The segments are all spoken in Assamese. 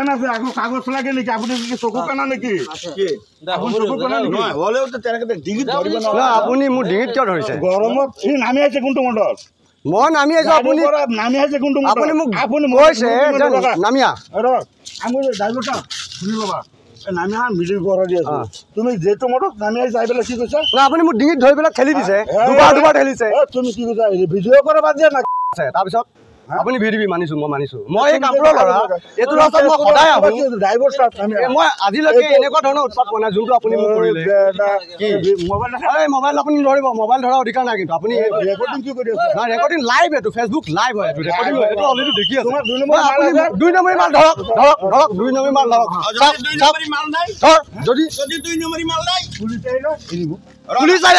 না আগো কাগজ লাগে নাকি আপনি কি চকু কানা নাকি কি আপনি চকু কানা নাকি নহয় হলেও তো তেনেকে ডিঙিত ধৰিব না আপুনি মোৰ ডিঙিত কিয় ধৰিছে গৰমত ই নামি আছে কোনটো মণ্ডল মই নামি আছো আপুনি নামি আছে কোনটো মণ্ডল আপুনি কৈছে নামিয়া আমি ড্ৰাইভাৰটা শুনি ল'বা নামিয়া মিডিল কৰা দি আছো তুমি যেটো মণ্ডল নামি যাই পেলাই কি কৈছা না আপুনি মোৰ ডিঙিত ধৰি পেলাই ঠেলি দিছে দুবাৰ ঠেলিছে তুমি কি কৈছা ভিডিঅ' কৰা বাদ দিয়া না তাৰপিছত আপুনি ভিডিঅ' মানিছো মই এই কাপোৰৰ ল'ৰা এইটো ৰাস্তাত মই সদায় আহোঁ ড্ৰাইভাৰ স্টাফ মই আজিলৈকে এনেকুৱা ধৰণৰ উৎপাত পোৱা নাই যোনটো আপুনি মোক কৰিলে মোবাইল আপুনি ধৰিব মোবাইল ধৰাৰ অধিকাৰ নাই কিন্তু আপুনি ৰেকৰ্ডিং কি কৰি আছে না ৰেকৰ্ডিং লাইভ এইটো ফেচবুক লাইভ হয় এইটো ৰেকৰ্ডিং হয় এইটো অলৰেডি দেখি আছে তোমাৰ 2 নম্বৰ দুই নম্বৰী মাল ধৰক 2 নম্বৰী মাল ধৰক যদি 2 নম্বৰী মাল নাই পুলিচ আহিলো এৰিব পুলিচ আহি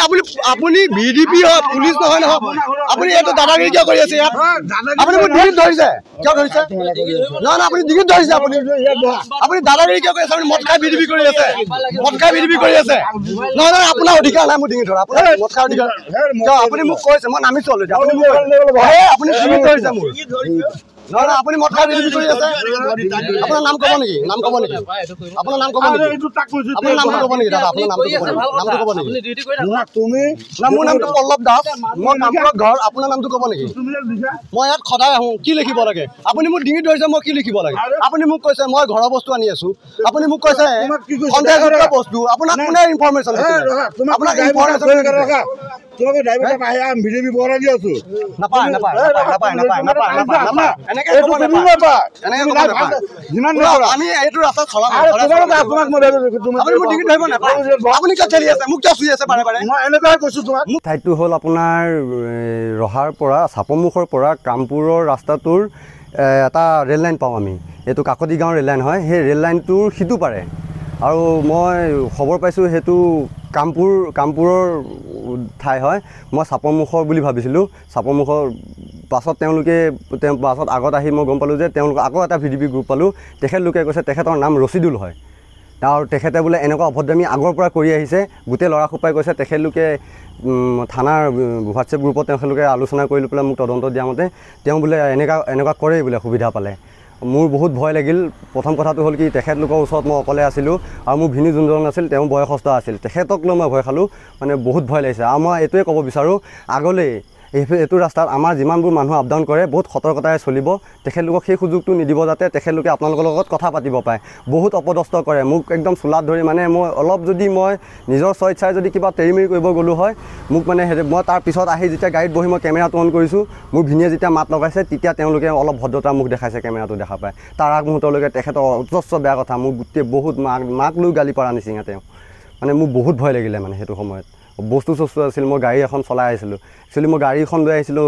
আপুনি ভিডিপি হয় পুলিচ নহয় নহয় আপুনি এইটো দাদাগিৰি কিয় কৰি আছে ইয়াত আপুনি মোৰ ডিঙিত ধৰিছে কিয় ধৰিছে নহয় আপুনি ডিঙিত ধৰিছে আপুনি দাদাগিৰি কিয় কৰি আছে আপুনি মদ খাই ভিডিপি কৰি আছে নহয় আপোনাৰ অধিকাৰ নাই মোৰ ডিঙিত ধৰা আপোনাৰ মদ খাই অধিকাৰ আপুনি মোক কৈছে মই নামিছো অলৰেডি আপুনি ডিঙিত ধৰিছে মোৰ নহয় আপুনি মদ খাই ভিডিপি কৰি আছে আপোনাৰ নাম ক'ব নেকি আপোনাৰ নাম ক'ব নেকি আপোনাৰ নামটো ক'ব নেকি দাদা আপোনাৰ নামটো ক'ব নেকি তুমি না মোৰ নামটো পল্লৱ দাস মই কামপুৰৰ ঘৰ আপোনাৰ নামটো ক'ব নেকি মই ইয়াত সদায় আহোঁ কি লিখিব লাগে আপুনি মোক ডিঙিত ধৰিছে মই কি লিখিব লাগে আপুনি মোক কৈছে মই ঘৰৰ বস্তু আনি আছো আপুনি মোক কৈছে সন্দেহযুক্ত বস্তু আপোনাক কোনে ইনফৰমেশ্যন আপোনাক ইনফৰমেশ্যন তোমাকে ড্ৰাইভাৰ আহে ভিডিঅ' বৰা দি আছো নাপায় আমি এইটো ৰাস্তাত চলাম আপুনি কিয় ঠেলি আছে মোক কিয় চুই আছে বাৰে বাৰে মই এনেকুৱাই কৈছো তোমাক ঠাইটো হ'ল আপোনাৰ ৰহাৰ পৰা চাপৰমুখৰ পৰা কামপুৰৰ ৰাস্তাটোৰ এটা ৰেল লাইন পাওঁ আমি এইটো কাকতি গাঁৱৰ ৰেল লাইন হয় সেই ৰেল লাইনটোৰ সিটো পাৰে আৰু মই খবৰ পাইছোঁ সেইটো কামপুৰৰ ঠাই হয় মই চাপৰমুখৰ বুলি ভাবিছিলোঁ চাপৰমুখৰ পাছত পাছত আগত আহি মই গম পালোঁ যে তেওঁলোক আকৌ এটা ভিডিপি গ্ৰুপ পালোঁ তেখেতলোকে কৈছে তেখেতৰ নাম ৰচিদুল হয় আৰু তেখেতে বোলে এনেকুৱা অভদ্ৰামী আগৰ পৰা কৰি আহিছে গোটেই ল'ৰাসোপাই কৈছে তেখেতলোকে থানাৰ হোৱাটছএপ গ্ৰুপত তেখেতলোকে আলোচনা কৰি লৈ পেলাই মোক তদন্ত দিয়া মতে তেওঁ বোলে এনেকুৱা কৰেই বোলে সুবিধা পালে মোৰ বহুত ভয় লাগিল প্ৰথম কথাটো হ'ল কি তেখেতলোকৰ ওচৰত মই অকলে আছিলোঁ আৰু মোৰ ভিনি যোনজন আছিল তেওঁ বয়সস্থ আছিল তেখেতক লৈ মই ভয় খালোঁ মানে বহুত ভয় লাগিছে আৰু মই এইটোৱে ক'ব বিচাৰোঁ আগলৈ এইটো ৰাস্তাত আমাৰ যিমানবোৰ মানুহ আপ ডাউন কৰে বহুত সতৰ্কতাৰে চলিব তেখেতলোকক সেই সুযোগটো নিদিব যাতে তেখেতলোকে আপোনালোকৰ লগত কথা পাতিব পাৰে বহুত অপদস্থ কৰে মোক একদম চোলাত ধৰি মানে মই অলপ যদি মই নিজৰ স্বেচ্ছাই যদি কিবা তেৰিমেৰি কৰিব গ'লোঁ হয় মোক মানে মই তাৰ পিছত আহি যেতিয়া গাড়ীত বহি মই কেমেৰাটো অন কৰিছোঁ মোৰ ভিনিয়ে যেতিয়া মাত লগাইছে তেতিয়া তেওঁলোকে অলপ ভদ্ৰতা মোক দেখাইছে কেমেৰাটো দেখা পায় তাৰ আগমুহূৰ্তলৈকে তেখেতৰ অজস্ৰ বেয়া কথা মোক গোটেই বহুত মাক লৈ গালি পৰা নিচিনা তেওঁ মানে মোৰ বহুত ভয় লাগিলে মানে সেইটো সময়ত বস্তু আছিল মই গাড়ী এখন চলাই আহিছিলোঁ একচুৱেলি মই গাড়ীখন লৈ আহিছিলোঁ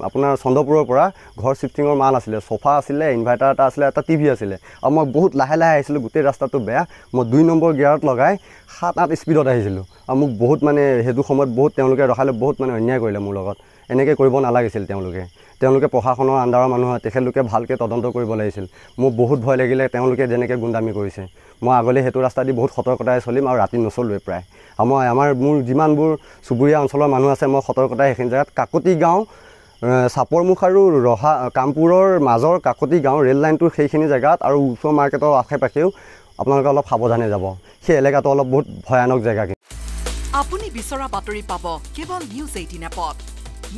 আপোনাৰ চন্দ্ৰপুৰৰ পৰা ঘৰ চিফ্টিঙৰ মাল আছিলে চফা আছিলে ইনভাৰ্টাৰ এটা আছিলে এটা টিভি আছিলে আৰু মই বহুত লাহে আহিছিলোঁ গোটেই ৰাস্তাটো বেয়া মই 2 নম্বৰ গিয়াৰত লগাই 7-8 স্পীডত আহিছিলোঁ আৰু মোক বহুত মানে সেইটো সময়ত বহুত তেওঁলোকে ৰখালে বহুত মানে অন্যায় কৰিলে মোৰ লগত এনেকৈ কৰিব নালাগিছিল তেওঁলোকে প্ৰশাসনৰ আণ্ডাৰৰ মানুহ হয় তেখেতলোকে ভালকৈ তদন্ত কৰিব লাগিছিল মোৰ বহুত ভয় লাগিলে তেওঁলোকে যেনেকৈ গুণ্ডামি কৰিছে মই আগলৈ সেইটো ৰাস্তা দি বহুত সতৰ্কতাৰে চলিম আৰু ৰাতি নচলোৱে প্ৰায় আৰু মোৰ যিমানবোৰ চুবুৰীয়া অঞ্চলৰ মানুহ আছে মই সতৰ্কতাৰে সেইখিনি জেগাত কাকতি গাঁও চাপৰমুখ আৰু কামপুৰৰ মাজৰ কাকতি গাঁও ৰেল লাইনটোৰ সেইখিনি জেগাত আৰু ওচৰ মাৰ্কেটৰ আশে পাশেও আপোনালোকে অলপ সাৱধানে যাব সেই এলেকাটো অলপ বহুত ভয়ানক জেগা আপুনি বিচৰা বাতৰি পাব কেৱল নিউজ 18 এপত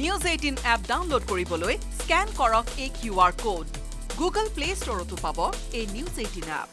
নিউজ 18 এপ ডাউনলোড কৰিবলৈ স্ক্যান কৰক এই QR কোড গুগল প্লে ষ্টৰতো পাব এই নিউজ 18 এপ